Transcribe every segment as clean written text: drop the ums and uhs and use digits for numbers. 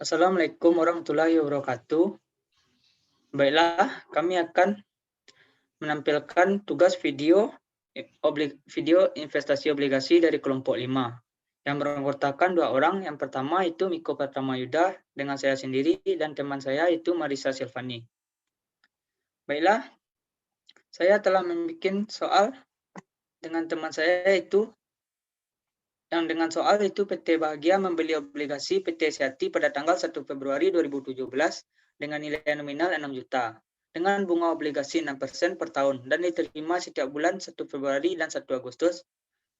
Assalamualaikum warahmatullahi wabarakatuh. Baiklah, kami akan menampilkan tugas video investasi obligasi dari kelompok 5 yang beranggotakan 2 orang. Yang pertama itu Miko Pramayuda dengan saya sendiri dan teman saya itu Marisa Silvani. Baiklah, saya telah membuat soal dengan teman saya itu dengan soal itu PT Bahagia membeli obligasi PT Seati pada tanggal 1 Februari 2017 dengan nilai nominal 6 juta dengan bunga obligasi 6% per tahun dan diterima setiap bulan 1 Februari dan 1 Agustus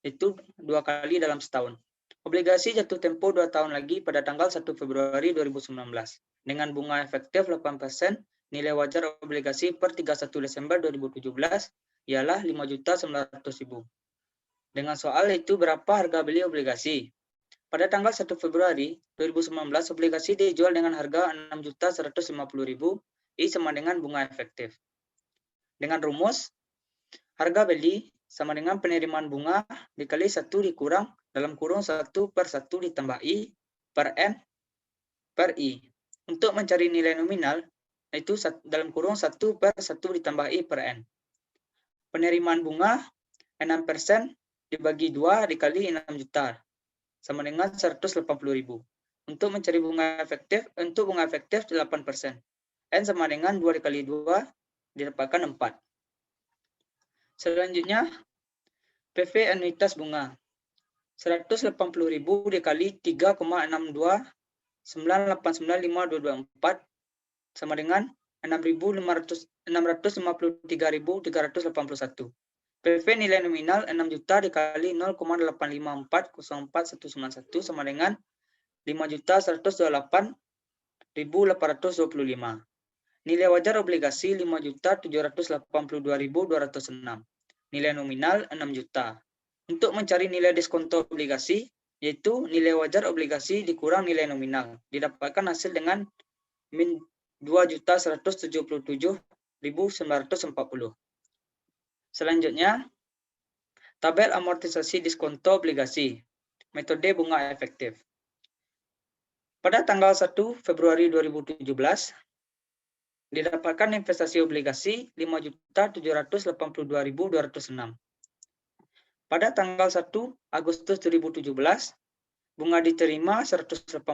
itu 2 kali dalam setahun. Obligasi jatuh tempo 2 tahun lagi pada tanggal 1 Februari 2019 dengan bunga efektif 8%. Nilai wajar obligasi per 31 Desember 2017 ialah 5.900.000. Dengan soal itu berapa harga beli obligasi? Pada tanggal 1 Februari 2019, obligasi dijual dengan harga 6.150.000 I sama dengan bunga efektif. Dengan rumus, harga beli sama dengan penerimaan bunga dikali 1 dikurang dalam kurung 1 per 1 ditambah I per N per I. Untuk mencari nilai nominal, itu dalam kurung 1 per 1 ditambah I per N. Penerimaan bunga 6% dibagi 2 dikali 6 juta sama dengan 180.000. Untuk mencari bunga efektif, 8%. N sama dengan 2 dikali 2 didapatkan 4. Selanjutnya, PV anuitas bunga. 180.000 dikali 3,62989524 sama dengan 653.381. PV nilai nominal 6 juta dikali 0,854049191 sama dengan 5.128.825. Nilai wajar obligasi 5.782.206. Nilai nominal 6 juta. Untuk mencari nilai diskonto obligasi, yaitu nilai wajar obligasi dikurang nilai nominal, didapatkan hasil dengan min 2.177.940. Selanjutnya, tabel amortisasi diskonto obligasi, metode bunga efektif. Pada tanggal 1 Februari 2017, didapatkan investasi obligasi 5.782.206. Pada tanggal 1 Agustus 2017, bunga diterima 180.000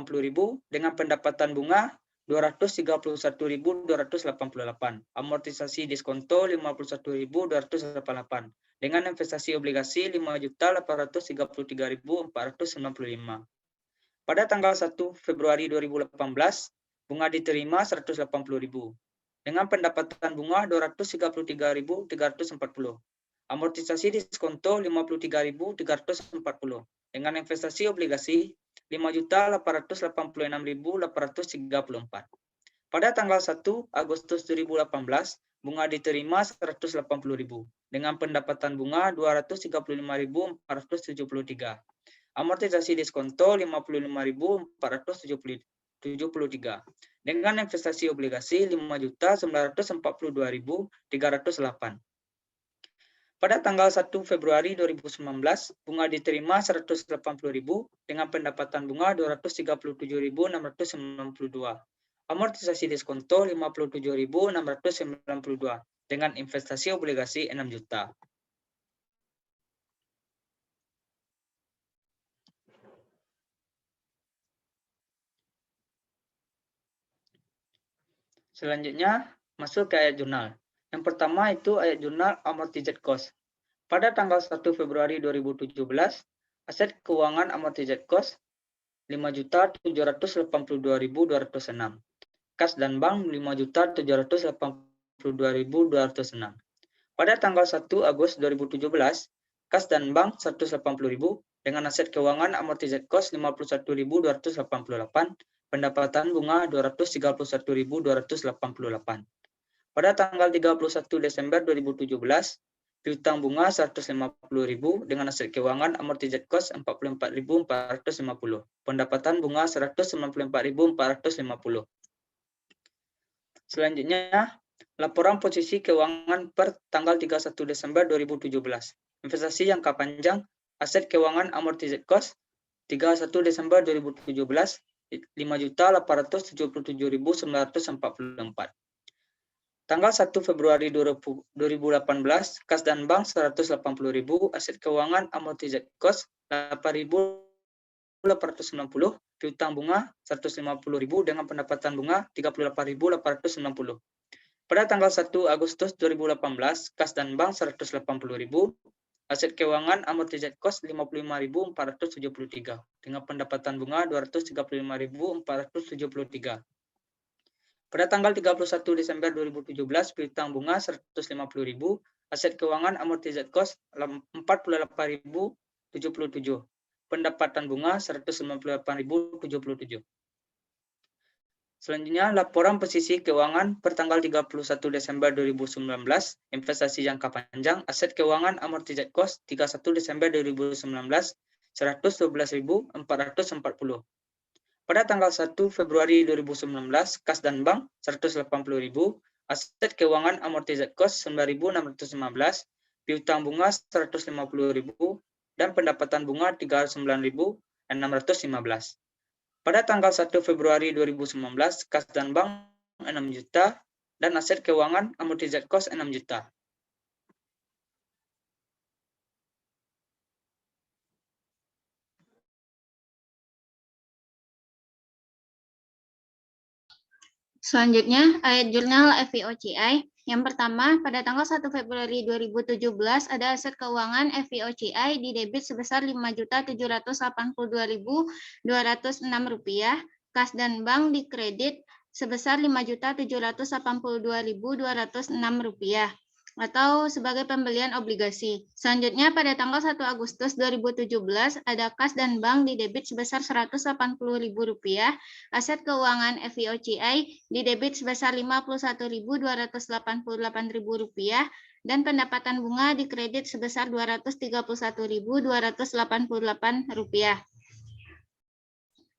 dengan pendapatan bunga 231.288. Amortisasi diskonto 51.288 dengan investasi obligasi 5.833.495. Pada tanggal 1 Februari 2018, bunga diterima 180.000 dengan pendapatan bunga 233.340. Amortisasi diskonto 53.340 dengan investasi obligasi 5.886.834. Pada tanggal 1 Agustus 2018, bunga diterima 180.000 dengan pendapatan bunga 235.473. Amortisasi diskonto 55.473 dengan investasi obligasi 5.942.308. Pada tanggal 1 Februari 2019, bunga diterima 180.000 dengan pendapatan bunga 237.692. Amortisasi diskonto 57.692 dengan investasi obligasi 6 juta. Selanjutnya, masuk ke ayat jurnal. Yang pertama itu ayat jurnal amortized cost. Pada tanggal 1 Februari 2017, aset keuangan amortized cost 5.782.206. Kas dan bank 5.782.206. Pada tanggal 1 Agustus 2017, kas dan bank 180.000 dengan aset keuangan amortized cost 51.288, pendapatan bunga 231.288. Pada tanggal 31 Desember 2017, piutang bunga 150.000 dengan aset keuangan amortized cost 44.450, pendapatan bunga 194.450. Selanjutnya, laporan posisi keuangan per tanggal 31 Desember 2017. Investasi jangka panjang, aset keuangan amortized cost 31 Desember 2017 5.877.944. Tanggal 1 Februari 2018, kas dan bank 180.000, aset keuangan amortized cost 8.890, piutang bunga 150.000 dengan pendapatan bunga 38.890. Pada tanggal 1 Agustus 2018, kas dan bank 180.000, aset keuangan amortized cost 55.473 dengan pendapatan bunga 235.473. Pada tanggal 31 Desember 2017, piutang bunga 150.000, aset keuangan amortized cost 48.077, pendapatan bunga 198.077. Selanjutnya, laporan posisi keuangan per tanggal 31 Desember 2019, investasi jangka panjang, aset keuangan amortized cost 31 Desember 2019, 112.440. Pada tanggal 1 Februari 2019, kas dan bank 180.000, aset keuangan amortized cost 9.615, piutang bunga 150.000, dan pendapatan bunga 39.615. Pada tanggal 1 Februari 2019, kas dan bank 6 juta, dan aset keuangan amortized cost 6 juta. Selanjutnya, ayat jurnal FVOCI. Yang pertama, pada tanggal 1 Februari 2017, ada aset keuangan FVOCI di debit sebesar Rp5.072.206, kas dan bank di kredit sebesar Rp5.782.206, atau sebagai pembelian obligasi. Selanjutnya, pada tanggal 1 Agustus 2017, ada kas dan bank di debit sebesar Rp180.000, aset keuangan FVOCI di debit sebesar Rp51.288.000, dan pendapatan bunga di kredit sebesar Rp231.288.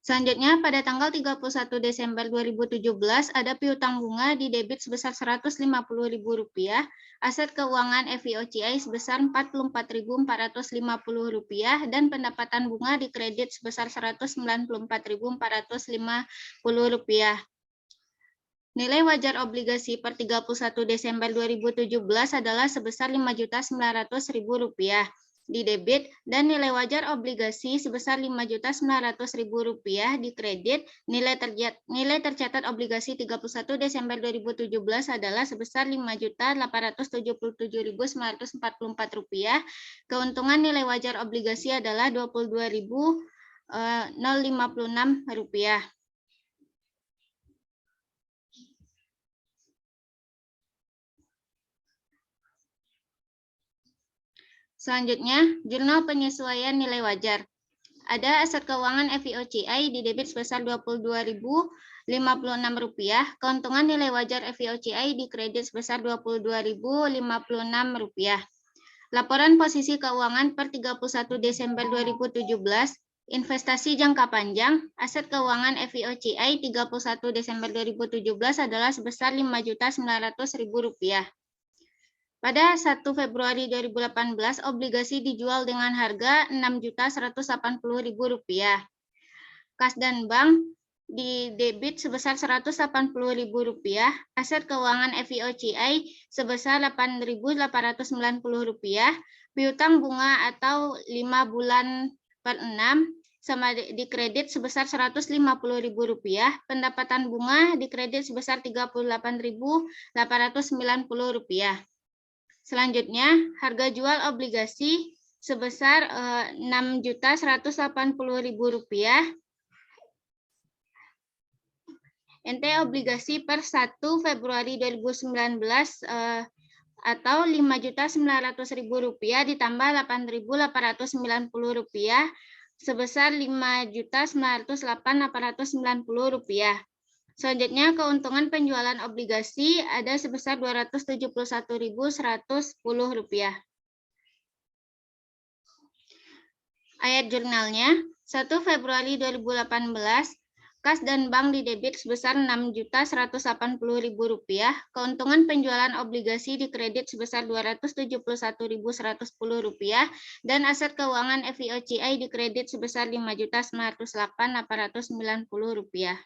Selanjutnya, pada tanggal 31 Desember 2017, ada piutang bunga di debit sebesar Rp150.000, aset keuangan FVOCI sebesar Rp44.450, dan pendapatan bunga di kredit sebesar Rp194.450. Nilai wajar obligasi per 31 Desember 2017 adalah sebesar Rp5.900.000 di debit, dan nilai wajar obligasi sebesar Rp5.900.000 di kredit. Nilai tercatat obligasi 31 Desember 2017 adalah sebesar Rp5.877.944. Keuntungan nilai wajar obligasi adalah Rp22.056. Selanjutnya, jurnal penyesuaian nilai wajar. Ada aset keuangan FVOCI di debit sebesar Rp22.056, keuntungan nilai wajar FVOCI di kredit sebesar Rp22.056. Laporan posisi keuangan per 31 Desember 2017, investasi jangka panjang, aset keuangan FVOCI 31 Desember 2017 adalah sebesar Rp5.900.000. Pada 1 Februari 2018, obligasi dijual dengan harga Rp6.180.000. Kas dan bank di debit sebesar Rp180.000, aset keuangan FVOCI sebesar Rp8.890, piutang bunga atau 5 bulan per 6 sama di kredit sebesar Rp150.000, pendapatan bunga di kredit sebesar Rp38.890. Selanjutnya, harga jual obligasi sebesar Rp6.180.000. NT obligasi per 1 Februari 2019 atau Rp5.900.000 ditambah Rp8.890 sebesar Rp5.908.890. Selanjutnya, keuntungan penjualan obligasi ada sebesar Rp271.110. Ayat jurnalnya, 1 Februari 2018, Kas dan bank didebit sebesar Rp6.180.000, keuntungan penjualan obligasi dikredit sebesar Rp271.110, dan aset keuangan FVOCI dikredit sebesar Rp5.908.890.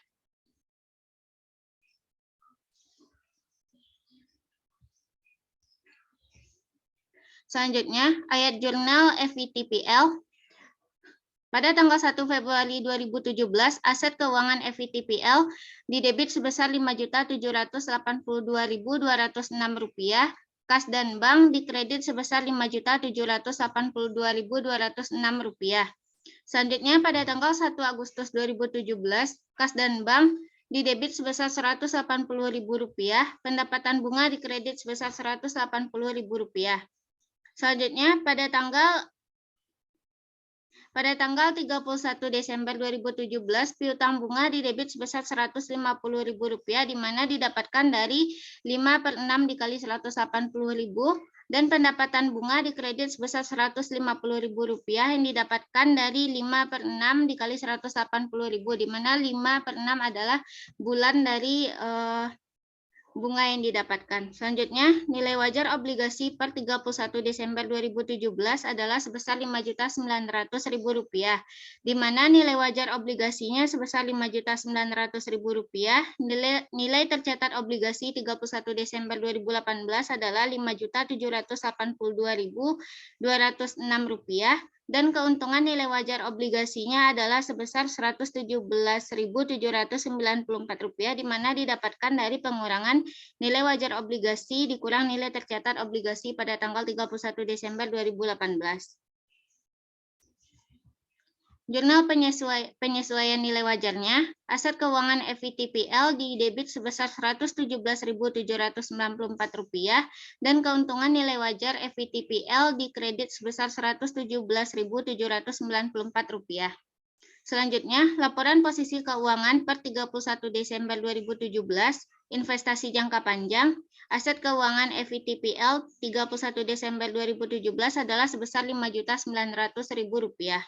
Selanjutnya, ayat jurnal FVTPL. Pada tanggal 1 Februari 2017, aset keuangan FVTPL didebit sebesar Rp5.782.206, kas dan bank dikredit sebesar Rp5.782.206. Selanjutnya, pada tanggal 1 Agustus 2017, kas dan bank didebit sebesar Rp180.000, pendapatan bunga dikredit sebesar Rp180.000. Selanjutnya, pada tanggal 31 Desember 2017, piutang bunga didebit sebesar Rp150.000, di mana didapatkan dari 5/6 dikali Rp180.000, dan pendapatan bunga dikredit sebesar Rp150.000 yang didapatkan dari 5/6 dikali Rp180.000, di mana 5/6 adalah bulan dari bunga yang didapatkan. Selanjutnya, nilai wajar obligasi per 31 Desember 2017 adalah sebesar Rp5.900.000, di mana nilai wajar obligasinya sebesar Rp5.900.000. Nilai tercatat obligasi 31 Desember 2018 adalah Rp5.782.206, dan keuntungan nilai wajar obligasinya adalah sebesar Rp117.794, di mana didapatkan dari pengurangan nilai wajar obligasi dikurang nilai tercatat obligasi pada tanggal 31 Desember 2018. Jurnal penyesuaian nilai wajarnya, aset keuangan FVTPL didebit sebesar Rp117.794, dan keuntungan nilai wajar FVTPL dikredit sebesar Rp117.794. Selanjutnya, laporan posisi keuangan per 31 Desember 2017, investasi jangka panjang, aset keuangan FVTPL 31 Desember 2017 adalah sebesar Rp5.900.000.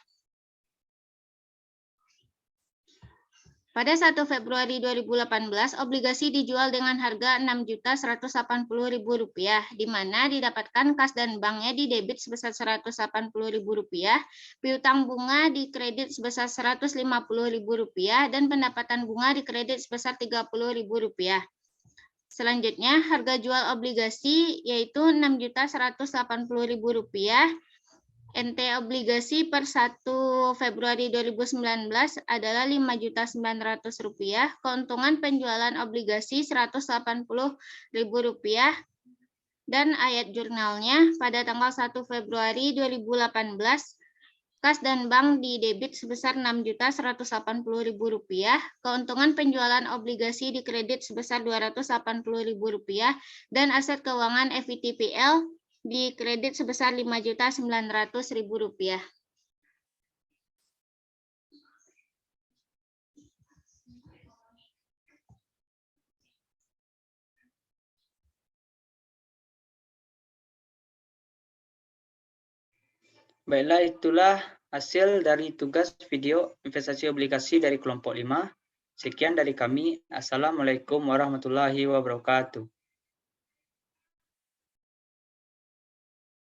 Pada 1 Februari 2018, obligasi dijual dengan harga Rp6.180.000, di mana didapatkan kas dan banknya didebit sebesar Rp180.000, piutang bunga dikredit sebesar Rp150.000, dan pendapatan bunga dikredit sebesar Rp30.000. Selanjutnya, harga jual obligasi yaitu Rp6.180.000. NT obligasi per 1 Februari 2019 adalah Rp5.900.000, keuntungan penjualan obligasi Rp180.000, dan ayat jurnalnya pada tanggal 1 Februari 2018, kas dan bank didebit sebesar Rp6.180.000, keuntungan penjualan obligasi dikredit sebesar Rp280.000, dan aset keuangan FVTPL dikredit sebesar Rp5.900.000. Baiklah, itulah hasil dari tugas video investasi obligasi dari kelompok 5. Sekian dari kami. Assalamualaikum warahmatullahi wabarakatuh.